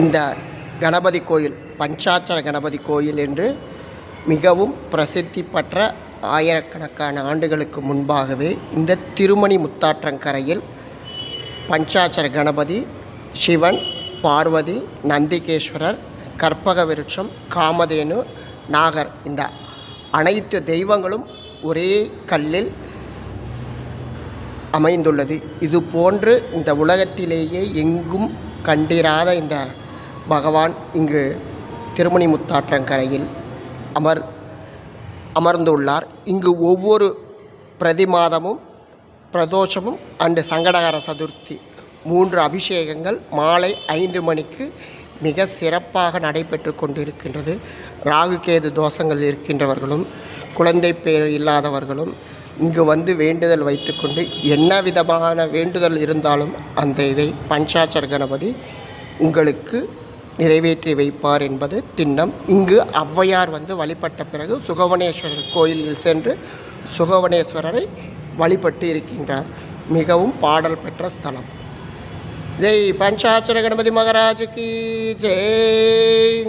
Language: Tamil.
இந்த கணபதி கோயில் பஞ்சாட்சர கணபதி கோயில் என்று மிகவும் பிரசித்தி பெற்ற ஆயிரக்கணக்கான ஆண்டுகளுக்கு முன்பாகவே இந்த திருமணி முத்தாற்றங்கரையில் பஞ்சாட்சர கணபதி, சிவன், பார்வதி, நந்திகேஸ்வரர், கற்பக விருட்சம், காமதேனு, நாகர் இந்த அனைத்து தெய்வங்களும் ஒரே கல்லில் அமைந்துள்ளது. இது போன்று இந்த உலகத்திலேயே எங்கும் கண்டிராத இந்த பகவான் இங்கு திருமணி முத்தாற்றங்கரையில் அமர்ந்துள்ளார். இங்கு ஒவ்வொரு பிரதி மாதமும் பிரதோஷமும் அண்டு சங்கடகர சதுர்த்தி 3 அபிஷேகங்கள் மாலை 5 மணிக்கு மிக சிறப்பாக நடைபெற்று கொண்டிருக்கின்றது. ராகுகேது தோஷங்கள் இருக்கின்றவர்களும் குழந்தை பேர் இல்லாதவர்களும் இங்கு வந்து வேண்டுதல் வைத்துக்கொண்டு என்ன விதமான வேண்டுதல் இருந்தாலும் அந்த இதை பஞ்சாட்சர கணபதி உங்களுக்கு நிறைவேற்றி வைப்பார் என்பது திண்ணம். இங்கு ஔவையார் வந்து வழிபட்ட பிறகு சுகவனேஸ்வரர் கோயிலில் சென்று சுகவனேஸ்வரரை வழிபட்டு இருக்கின்றார். மிகவும் பாடல் பெற்ற ஸ்தலம். ஜெய் பஞ்சாட்சர கணபதி மகாராஜுக்கு ஜெய்.